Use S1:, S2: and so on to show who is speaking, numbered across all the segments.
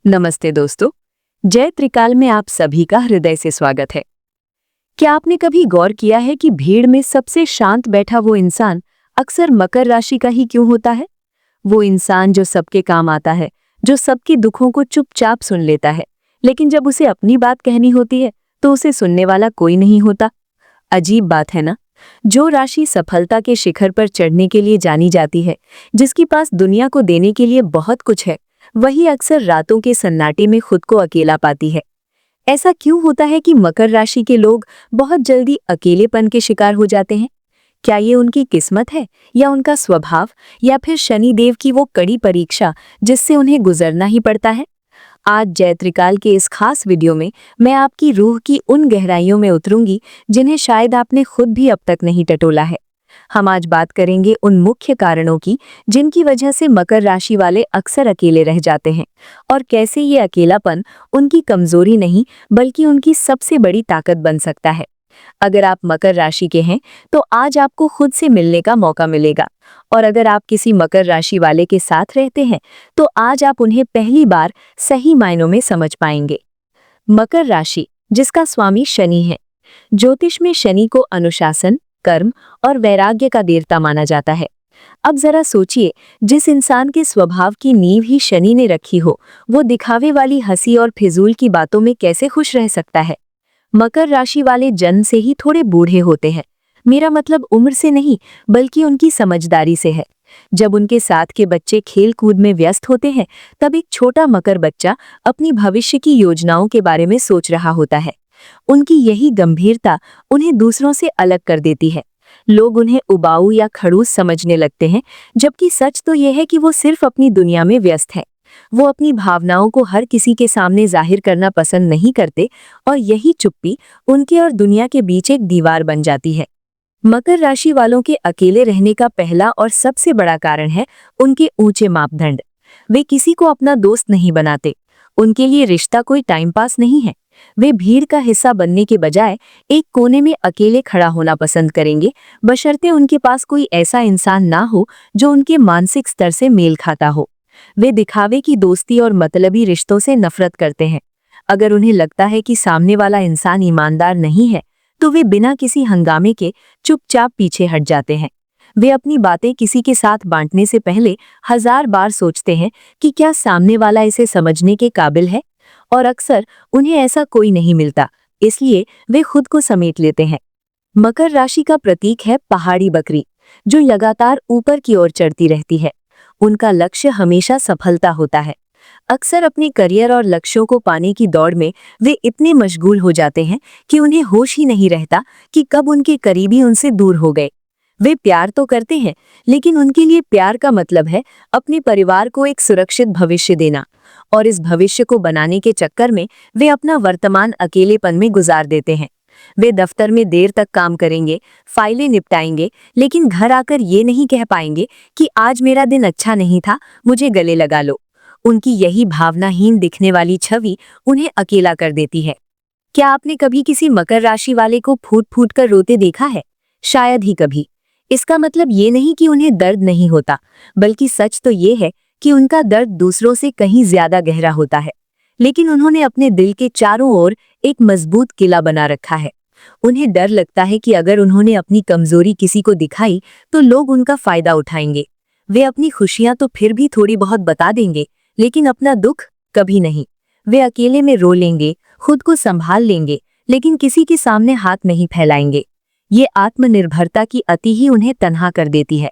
S1: नमस्ते दोस्तों। जय त्रिकाल में आप सभी का हृदय से स्वागत है। क्या आपने कभी गौर किया है कि भीड़ में सबसे शांत बैठा वो इंसान अक्सर मकर राशि का ही क्यों होता है? वो इंसान जो सबके काम आता है, जो सबके दुखों को चुपचाप सुन लेता है, लेकिन जब उसे अपनी बात कहनी होती है तो उसे सुनने वाला कोई नहीं होता। अजीब बात है ना? जो राशि सफलता के शिखर पर चढ़ने के लिए जानी जाती है, जिसके पास दुनिया को देने के लिए बहुत कुछ है, वही अक्सर रातों के सन्नाटे में खुद को अकेला पाती है। ऐसा क्यों होता है कि मकर राशि के लोग बहुत जल्दी अकेलेपन के शिकार हो जाते हैं? क्या ये उनकी किस्मत है, या उनका स्वभाव, या फिर शनि देव की वो कड़ी परीक्षा जिससे उन्हें गुजरना ही पड़ता है? आज जय त्रिकाल के इस खास वीडियो में मैं आपकी रूह की उन गहराइयों में उतरूंगी जिन्हें शायद आपने खुद भी अब तक नहीं टटोला है। हम आज बात करेंगे उन मुख्य कारणों की जिनकी वजह से मकर राशि वाले अक्सर अकेले रह जाते हैं, और कैसे ये अकेलापन उनकी कमजोरी नहीं बल्कि उनकी सबसे बड़ी ताकत बन सकता है। अगर आप मकर राशि के हैं तो आज आपको खुद से मिलने का मौका मिलेगा, और अगर आप किसी मकर राशि वाले के साथ रहते हैं तो आज आप उन्हें पहली बार सही मायनों में समझ पाएंगे। मकर राशि, जिसका स्वामी शनि है। ज्योतिष में शनि को अनुशासन, कर्म और वैराग्य का देवता माना जाता है। अब जरा सोचिए, जिस इंसान के स्वभाव की नींव ही शनि ने रखी हो, वो दिखावे वाली हंसी और फिजूल की बातों में कैसे खुश रह सकता है? मकर राशि वाले जन्म से ही थोड़े बूढ़े होते हैं। मेरा मतलब उम्र से नहीं, बल्कि उनकी समझदारी से है। जब उनके साथ के बच्चे खेल कूद में व्यस्त होते हैं, तब एक छोटा मकर बच्चा अपनी भविष्य की योजनाओं के बारे में सोच रहा होता है। उनकी यही गंभीरता उन्हें दूसरों से अलग कर देती है। लोग उन्हें उबाऊ या खड़ूस समझने लगते हैं, जबकि सच तो यह है कि वो सिर्फ अपनी दुनिया में व्यस्त है। वो अपनी भावनाओं को हर किसी के सामने जाहिर करना पसंद नहीं करते, और यही चुप्पी उनके और दुनिया के बीच एक दीवार बन जाती है। मकर राशि वालों के अकेले रहने का पहला और सबसे बड़ा कारण है उनके ऊंचे मापदंड। वे किसी को अपना दोस्त नहीं बनाते। उनके लिए रिश्ता कोई टाइम पास नहीं है। वे भीड़ का हिस्सा बनने के बजाय एक कोने में अकेले खड़ा होना पसंद करेंगे, बशर्ते उनके पास कोई ऐसा इंसान ना हो जो उनके मानसिक स्तर से मेल खाता हो। वे दिखावे की दोस्ती और मतलबी रिश्तों से नफरत करते हैं। अगर उन्हें लगता है कि सामने वाला इंसान ईमानदार नहीं है, तो वे बिना किसी हंगामे के चुपचाप पीछे हट जाते हैं। वे अपनी बातें किसी के साथ बांटने से पहले 1000 बार सोचते हैं कि क्या सामने वाला इसे समझने के काबिल है, और अक्सर उन्हें ऐसा कोई नहीं मिलता, इसलिए वे खुद को समेट लेते हैं। मकर राशि का प्रतीक है पहाड़ी बकरी, जो लगातार ऊपर की ओर चढ़ती रहती है। उनका लक्ष्य हमेशा सफलता होता है। अक्सर अपने करियर और लक्ष्यों को पाने की दौड़ में वे इतने मशगूल हो जाते हैं कि उन्हें होश ही नहीं रहता कि कब उनके करीबी उनसे दूर हो गए। वे प्यार तो करते हैं, लेकिन उनके लिए प्यार का मतलब है अपने परिवार को एक सुरक्षित भविष्य देना, और इस भविष्य को बनाने के चक्कर में वे अपना वर्तमान अकेलेपन में गुजार देते हैं। वे दफ्तर में देर तक काम करेंगे, फाइलें निपटाएंगे, लेकिन घर आकर ये नहीं कह पाएंगे कि आज मेरा दिन अच्छा नहीं था, मुझे गले लगा लो। उनकी यही भावनाहीन दिखने वाली छवि उन्हें अकेला कर देती है। क्या आपने कभी किसी मकर राशि वाले को फूट फूट कर रोते देखा है? शायद ही कभी। इसका मतलब ये नहीं कि उन्हें दर्द नहीं होता, बल्कि सच तो ये है कि उनका दर्द दूसरों से कहीं ज्यादा गहरा होता है। लेकिन उन्होंने अपने दिल के चारों ओर एक मजबूत किला बना रखा है। उन्हें डर लगता है कि अगर उन्होंने अपनी कमजोरी किसी को दिखाई तो लोग उनका फायदा उठाएंगे। वे अपनी खुशियां तो फिर भी थोड़ी बहुत बता देंगे, लेकिन अपना दुख कभी नहीं। वे अकेले में रो लेंगे, खुद को संभाल लेंगे, लेकिन किसी के सामने हाथ नहीं फैलाएंगे। ये आत्मनिर्भरता की अति ही उन्हें तन्हा कर देती है।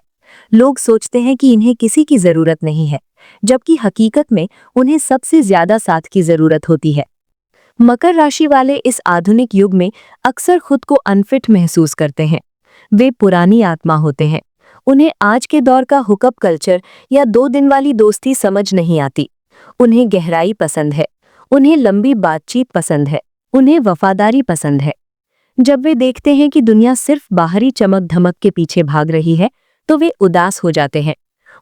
S1: लोग सोचते हैं कि इन्हें किसी की जरूरत नहीं है, जबकि हकीकत में उन्हें सबसे ज्यादा साथ की जरूरत होती है। मकर राशि वाले इस आधुनिक युग में अक्सर खुद को अनफिट महसूस करते हैं। वे पुरानी आत्मा होते हैं। उन्हें आज के दौर का हुकअप कल्चर या 2 दिन वाली दोस्ती समझ नहीं आती। उन्हें गहराई पसंद है, उन्हें लंबी बातचीत पसंद है, उन्हें वफादारी पसंद है। जब वे देखते हैं कि दुनिया सिर्फ बाहरी चमक धमक के पीछे भाग रही है, तो वे उदास हो जाते हैं।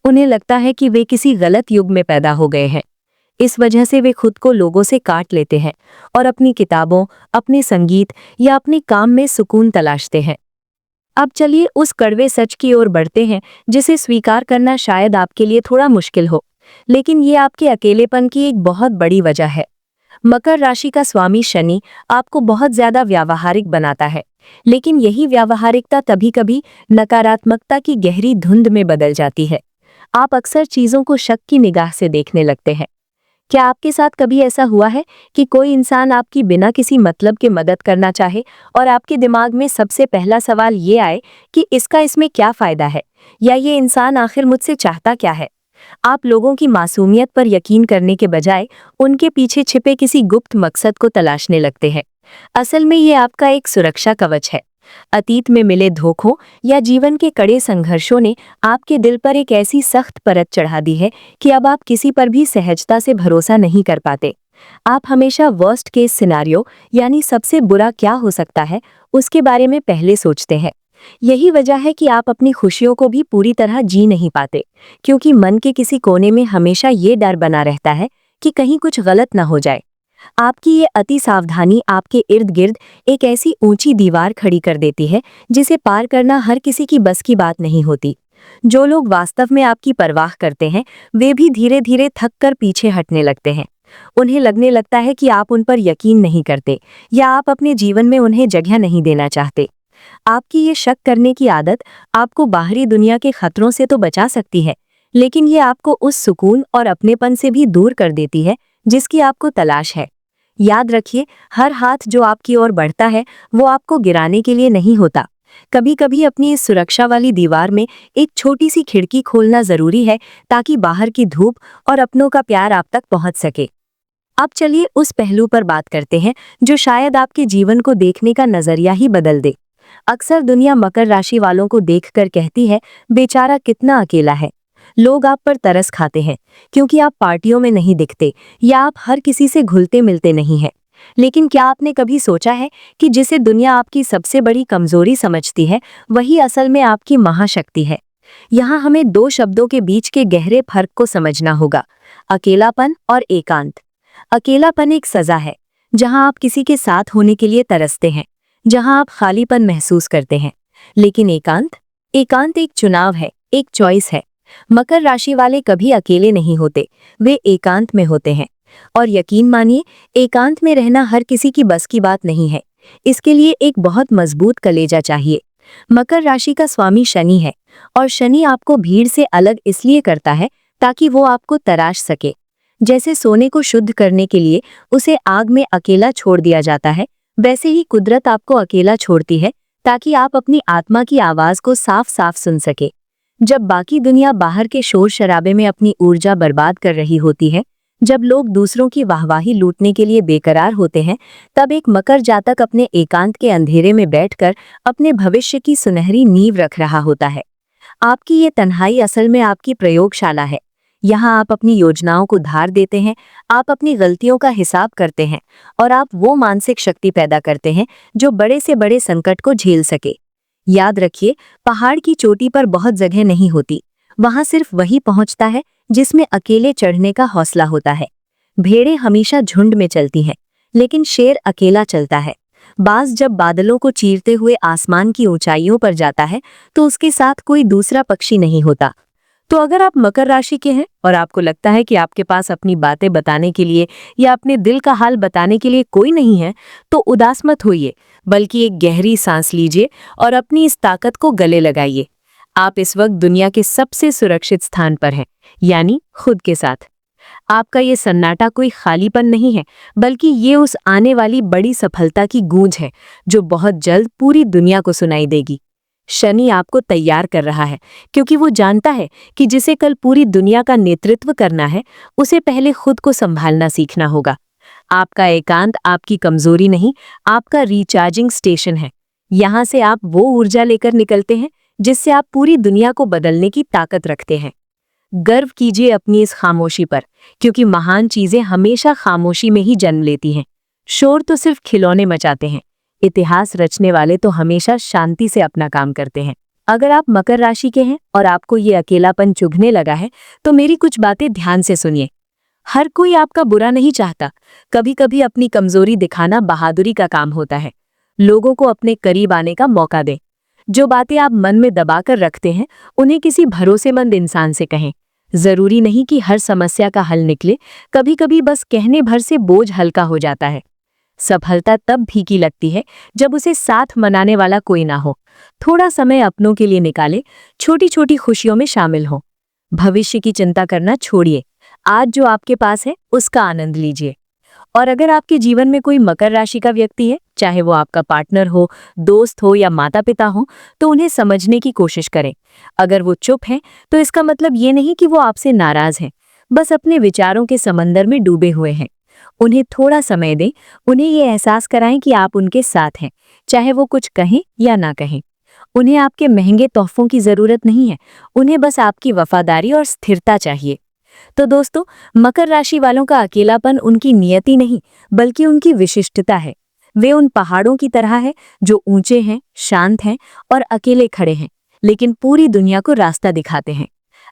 S1: उन्हें लगता है कि वे किसी गलत युग में पैदा हो गए हैं। इस वजह से वे खुद को लोगों से काट लेते हैं और अपनी किताबों, अपने संगीत या अपने काम में सुकून तलाशते हैं। अब चलिए उस कड़वे सच की ओर बढ़ते हैं जिसे स्वीकार करना शायद आपके लिए थोड़ा मुश्किल हो, लेकिन ये आपके अकेलेपन की एक बहुत बड़ी वजह है। मकर राशि का स्वामी शनि आपको बहुत ज्यादा व्यावहारिक बनाता है, लेकिन यही व्यावहारिकता कभी कभी नकारात्मकता की गहरी धुंध में बदल जाती है। आप अक्सर चीजों को शक की निगाह से देखने लगते हैं। क्या आपके साथ कभी ऐसा हुआ है कि कोई इंसान आपकी बिना किसी मतलब के मदद करना चाहे और आपके दिमाग में सबसे पहला सवाल ये आए कि इसका इसमें क्या फायदा है, या ये इंसान आखिर मुझसे चाहता क्या है? आप लोगों की मासूमियत पर यकीन करने के बजाय उनके पीछे छिपे किसी गुप्त मकसद को तलाशने लगते हैं। असल में ये आपका एक सुरक्षा कवच है। अतीत में मिले धोखों या जीवन के कड़े संघर्षों ने आपके दिल पर एक ऐसी सख्त परत चढ़ा दी है कि अब आप किसी पर भी सहजता से भरोसा नहीं कर पाते। आप हमेशा वर्स्ट केस सिनारियो, यानी सबसे बुरा क्या हो सकता है, उसके बारे में पहले सोचते हैं। यही वजह है कि आप अपनी खुशियों को भी पूरी तरह जी नहीं पाते, क्योंकि मन के किसी कोने में हमेशा ये डर बना रहता है कि कहीं कुछ गलत न हो जाए। आपकी ये अति सावधानी आपके इर्द गिर्द एक ऐसी ऊंची दीवार खड़ी कर देती है जिसे पार करना हर किसी की बस की बात नहीं होती। जो लोग वास्तव में आपकी परवाह करते हैं, वे भी धीरे धीरे थक कर पीछे हटने लगते हैं। उन्हें लगने लगता है कि आप उन पर यकीन नहीं करते, या आप अपने जीवन में उन्हें जगह नहीं देना चाहते। आपकी ये शक करने की आदत आपको बाहरी दुनिया के खतरों से तो बचा सकती है, लेकिन ये आपको उस सुकून और अपनेपन से भी दूर कर देती है जिसकी आपको तलाश है। याद रखिए, हर हाथ जो आपकी ओर बढ़ता है वो आपको गिराने के लिए नहीं होता। कभी कभी अपनी इस सुरक्षा वाली दीवार में एक छोटी सी खिड़की खोलना जरूरी है, ताकि बाहर की धूप और अपनों का प्यार आप तक पहुंच सके। अब चलिए उस पहलू पर बात करते हैं जो शायद आपके जीवन को देखने का नजरिया ही बदल दे। अक्सर दुनिया मकर राशि वालों को देखकर कहती है, बेचारा कितना अकेला है। लोग आप पर तरस खाते हैं क्योंकि आप पार्टियों में नहीं दिखते, या आप हर किसी से घुलते मिलते नहीं हैं। लेकिन क्या आपने कभी सोचा है कि जिसे दुनिया आपकी सबसे बड़ी कमजोरी समझती है, वही असल में आपकी महाशक्ति है? यहाँ हमें दो शब्दों के बीच के गहरे फर्क को समझना होगा: अकेलापन और एकांत। अकेलापन एक सजा है, जहाँ आप किसी के साथ होने के लिए तरसते हैं, जहाँ आप खालीपन महसूस करते हैं। लेकिन एकांत, एकांत एक चुनाव है, एक चॉइस है। मकर राशि वाले कभी अकेले नहीं होते, वे एकांत में होते हैं। और यकीन मानिए, एकांत में रहना हर किसी की बस की बात नहीं है। इसके लिए एक बहुत मजबूत कलेजा चाहिए। मकर राशि का स्वामी शनि है, और शनि आपको भीड़ से अलग इसलिए करता है ताकि वो आपको तराश सके। जैसे सोने को शुद्ध करने के लिए उसे आग में अकेला छोड़ दिया जाता है, वैसे ही कुदरत आपको अकेला छोड़ती है ताकि आप अपनी आत्मा की आवाज को साफ साफ सुन सके। जब बाकी दुनिया बाहर के शोर शराबे में अपनी ऊर्जा बर्बाद कर रही होती है, जब लोग दूसरों की वाहवाही लूटने के लिए बेकरार होते हैं, तब एक मकर जातक अपने एकांत के अंधेरे में बैठकर अपने भविष्य की सुनहरी नींव रख रहा होता है। आपकी ये तन्हाई असल में आपकी प्रयोगशाला है। यहाँ आप अपनी योजनाओं को धार देते हैं, आप अपनी गलतियों का हिसाब करते हैं, और आप वो मानसिक शक्ति पैदा करते हैं जो बड़े से बड़े संकट को झेल सके। याद रखिए, पहाड़ की चोटी पर बहुत जगह नहीं होती, वहां सिर्फ वही पहुंचता है जिसमें अकेले चढ़ने का हौसला होता है। भेड़ें हमेशा झुंड में चलती हैं, लेकिन शेर अकेला चलता है। बाज जब बादलों को चीरते हुए आसमान की ऊंचाइयों पर जाता है, तो उसके साथ कोई दूसरा पक्षी नहीं होता। तो अगर आप मकर राशि के हैं और आपको लगता है कि आपके पास अपनी बातें बताने के लिए या अपने दिल का हाल बताने के लिए कोई नहीं है, तो उदास मत होइए, बल्कि एक गहरी सांस लीजिए और अपनी इस ताकत को गले लगाइए। आप इस वक्त दुनिया के सबसे सुरक्षित स्थान पर हैं, यानी खुद के साथ। आपका ये सन्नाटा कोई खालीपन नहीं है, बल्कि ये उस आने वाली बड़ी सफलता की गूंज है जो बहुत जल्द पूरी दुनिया को सुनाई देगी। शनि आपको तैयार कर रहा है, क्योंकि वो जानता है कि जिसे कल पूरी दुनिया का नेतृत्व करना है, उसे पहले खुद को संभालना सीखना होगा। आपका एकांत आपकी कमजोरी नहीं, आपका रिचार्जिंग स्टेशन है। यहाँ से आप वो ऊर्जा लेकर निकलते हैं जिससे आप पूरी दुनिया को बदलने की ताकत रखते हैं। गर्व कीजिए अपनी इस खामोशी पर, क्योंकि महान चीजें हमेशा खामोशी में ही जन्म लेती हैं। शोर तो सिर्फ खिलौने मचाते हैं, इतिहास रचने वाले तो हमेशा शांति से अपना काम करते हैं। अगर आप मकर राशि के हैं और आपको ये अकेलापन चुभने लगा है, तो मेरी कुछ बातें ध्यान से सुनिए। हर कोई आपका बुरा नहीं चाहता। कभी कभी अपनी कमजोरी दिखाना बहादुरी का काम होता है। लोगों को अपने करीब आने का मौका दें। जो बातें आप मन में दबाकर रखते हैं, उन्हें किसी भरोसेमंद इंसान से कहें। जरूरी नहीं कि हर समस्या का हल निकले, कभी कभी बस कहने भर से बोझ हल्का हो जाता है। सफलता तब फीकी लगती है जब उसे साथ मनाने वाला कोई ना हो। थोड़ा समय अपनों के लिए निकाले, छोटी छोटी खुशियों में शामिल हो। भविष्य की चिंता करना छोड़िए, आज जो आपके पास है उसका आनंद लीजिए। और अगर आपके जीवन में कोई मकर राशि का व्यक्ति है, चाहे वो आपका पार्टनर हो, दोस्त हो या माता पिता हो, तो उन्हें समझने की कोशिश करें। अगर वो चुप हैं, तो इसका मतलब ये नहीं कि वो आपसे नाराज हैं, बस अपने विचारों के समंदर में डूबे हुए हैं। उन्हें थोड़ा समय दें, उन्हें ये एहसास कराएं कि आप उनके साथ हैं, चाहे वो कुछ कहें या ना कहें। उन्हें आपके महंगे तोहफों की जरूरत नहीं है, उन्हें बस आपकी वफादारी और स्थिरता चाहिए। तो दोस्तों, मकर राशि वालों का अकेलापन उनकी नियति नहीं, बल्कि उनकी विशिष्टता है। वे उन पहाड़ों की तरह है जो ऊंचे हैं, शांत हैं और अकेले खड़े हैं, लेकिन पूरी दुनिया को रास्ता दिखाते हैं।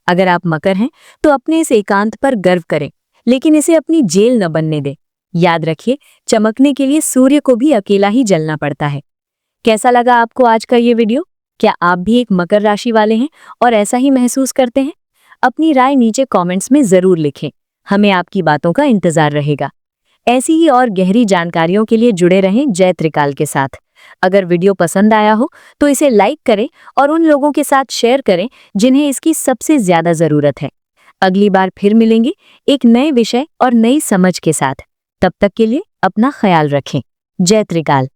S1: अगर आप मकर हैं, तो अपने इस एकांत पर गर्व करें, लेकिन इसे अपनी जेल न बनने दें। याद रखिए, चमकने के लिए सूर्य को भी अकेला ही जलना पड़ता है। कैसा लगा आपको आज का ये वीडियो? क्या आप भी एक मकर राशि वाले हैं और ऐसा ही महसूस करते हैं? अपनी राय नीचे कमेंट्स में जरूर लिखें, हमें आपकी बातों का इंतजार रहेगा। ऐसी ही और गहरी जानकारियों के लिए जुड़े रहें जय त्रिकाल के साथ। अगर वीडियो पसंद आया हो तो इसे लाइक करें और उन लोगों के साथ शेयर करें जिन्हें इसकी सबसे ज्यादा जरूरत है। अगली बार फिर मिलेंगे एक नए विषय और नई समझ के साथ। तब तक के लिए अपना ख्याल रखें। जय त्रिकाल।